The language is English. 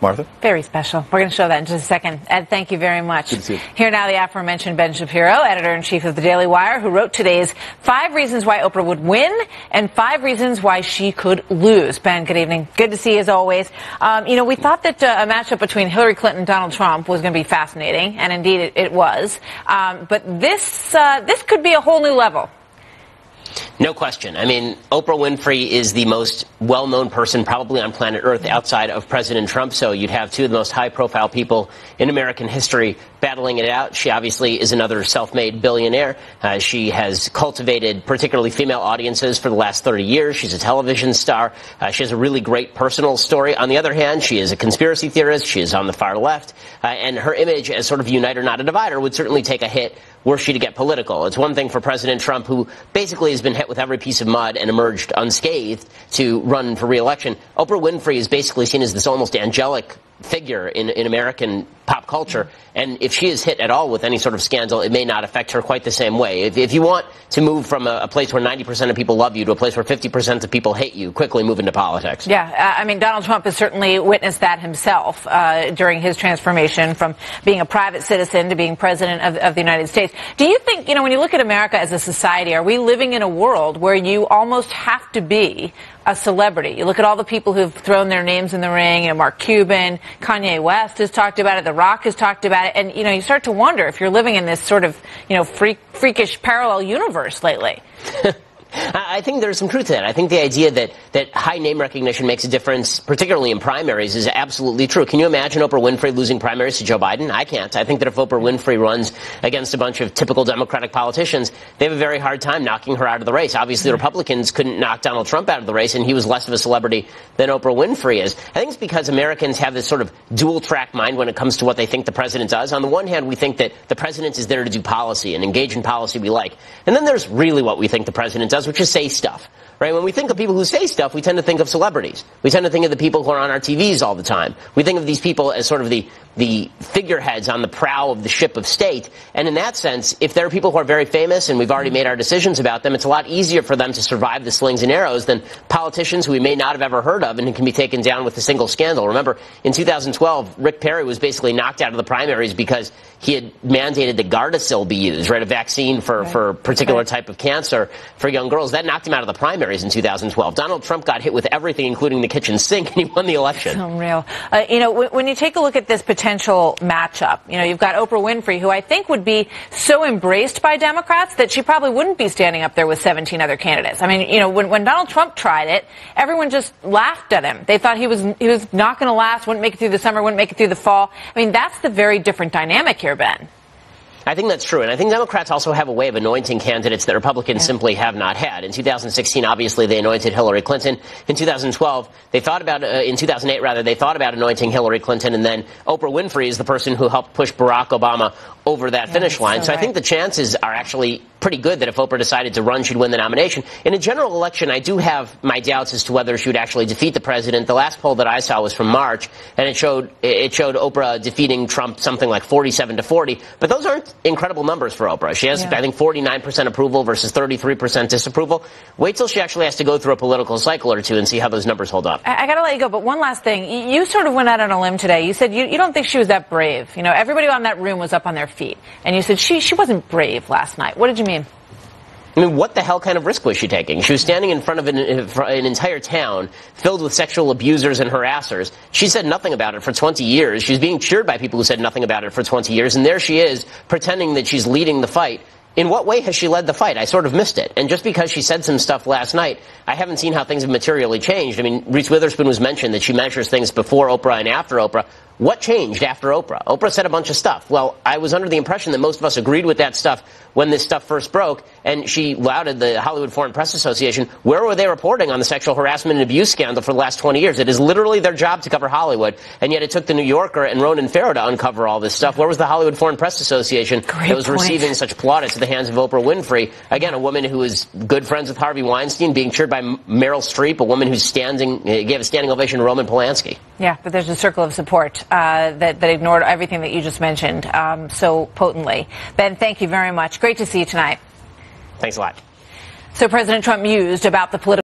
Martha? Very special. We're going to show that in just a second. Ed, thank you very much. Good to see you. Here now, the aforementioned Ben Shapiro, editor-in-chief of the Daily Wire, who wrote today's 5 reasons why Oprah would win and 5 reasons why she could lose. Ben, good evening. Good to see you as always. We thought that a matchup between Hillary Clinton and Donald Trump was going to be fascinating, and indeed it was. But this could be a whole new level. No question. I mean, Oprah Winfrey is the most well-known person probably on planet Earth outside of President Trump. So you'd have 2 of the most high-profile people in American history battling it out. She obviously is another self-made billionaire. She has cultivated particularly female audiences for the last 30 years. She's a television star. She has a really great personal story. On the other hand, she is a conspiracy theorist. She is on the far left. And her image as sort of a uniter, not a divider, would certainly take a hit were she to get political. It's one thing for President Trump, who basically has been hit with every piece of mud and emerged unscathed, to run for re-election. Oprah Winfrey is basically seen as this almost angelic figure in American pop culture, and if she is hit at all with any sort of scandal, it may not affect her quite the same way. If you want to move from a place where 90% of people love you to a place where 50% of people hate you, quickly move into politics. Yeah, I mean, Donald Trump has certainly witnessed that himself during his transformation from being a private citizen to being president of the United States. Do you think, when you look at America as a society, are we living in a world where you almost have to be a celebrity? You look at all the people who've thrown their names in the ring, Mark Cuban, Kanye West has talked about it, The Rock has talked about it, and, you start to wonder if you're living in this sort of, freakish parallel universe lately. I think there's some truth to that. I think the idea that high name recognition makes a difference, particularly in primaries, is absolutely true. Can you imagine Oprah Winfrey losing primaries to Joe Biden? I can't. I think that if Oprah Winfrey runs against a bunch of typical Democratic politicians, they have a very hard time knocking her out of the race. Obviously, the Republicans couldn't knock Donald Trump out of the race, and he was less of a celebrity than Oprah Winfrey is. I think it's because Americans have this sort of dual-track mind when it comes to what they think the president does. On the one hand, we think that the president is there to do policy and engage in policy we like. And then there's really what we think the president does, which is say stuff. Right? When we think of people who say stuff, we tend to think of celebrities. We tend to think of the people who are on our TVs all the time. We think of these people as sort of the figureheads on the prow of the ship of state. And in that sense, if there are people who are very famous and we've already made our decisions about them, it's a lot easier for them to survive the slings and arrows than politicians who we may not have ever heard of and who can be taken down with a single scandal. Remember, in 2012, Rick Perry was basically knocked out of the primaries because he had mandated that Gardasil be used, right, a vaccine for a particular type of cancer for young girls. That knocked him out of the primaries in 2012. Donald Trump got hit with everything, including the kitchen sink, and he won the election. Unreal. When you take a look at this potential matchup, you've got Oprah Winfrey, who I think would be so embraced by Democrats that she probably wouldn't be standing up there with 17 other candidates. I mean, when Donald Trump tried it, everyone just laughed at him. They thought he was not going to last, wouldn't make it through the summer, wouldn't make it through the fall. I mean, that's the very different dynamic here, Ben. I think that's true. And I think Democrats also have a way of anointing candidates that Republicans simply have not had. In 2016, obviously, they anointed Hillary Clinton. In 2008, they thought about anointing Hillary Clinton. And then Oprah Winfrey is the person who helped push Barack Obama over that finish line. So I think the chances are actually pretty good that if Oprah decided to run, she'd win the nomination. In a general election, I do have my doubts as to whether she would actually defeat the president. The last poll that I saw was from March, and it showed Oprah defeating Trump something like 47-40. But those aren't incredible numbers for Oprah. She has, I think, 49% approval versus 33% disapproval. Wait till she actually has to go through a political cycle or two and see how those numbers hold up. I got to let you go, but one last thing. You sort of went out on a limb today. You said you don't think she was that brave. Everybody on that room was up on their feet. And you said she wasn't brave last night. What did you mean? I mean, what the hell kind of risk was she taking? She was standing in front of an entire town filled with sexual abusers and harassers. She said nothing about it for 20 years. She's being cheered by people who said nothing about it for 20 years. And there she is, pretending that she's leading the fight. In what way has she led the fight? I sort of missed it. And just because she said some stuff last night, I haven't seen how things have materially changed. I mean, Reese Witherspoon was mentioned that she measures things before Oprah and after Oprah. What changed after Oprah? Oprah said a bunch of stuff. Well, I was under the impression that most of us agreed with that stuff when this stuff first broke, and she lauded the Hollywood Foreign Press Association. Where were they reporting on the sexual harassment and abuse scandal for the last 20 years? It is literally their job to cover Hollywood, and yet it took the New Yorker and Ronan Farrow to uncover all this stuff. Where was the Hollywood Foreign Press Association that was receiving such plaudits at the hands of Oprah Winfrey? Again, a woman who is good friends with Harvey Weinstein, being cheered by Meryl Streep, a woman who's gave a standing ovation to Roman Polanski. Yeah, but there's a circle of support that ignored everything that you just mentioned so potently. Ben, thank you very much. Great to see you tonight. Thanks a lot. So President Trump mused about the political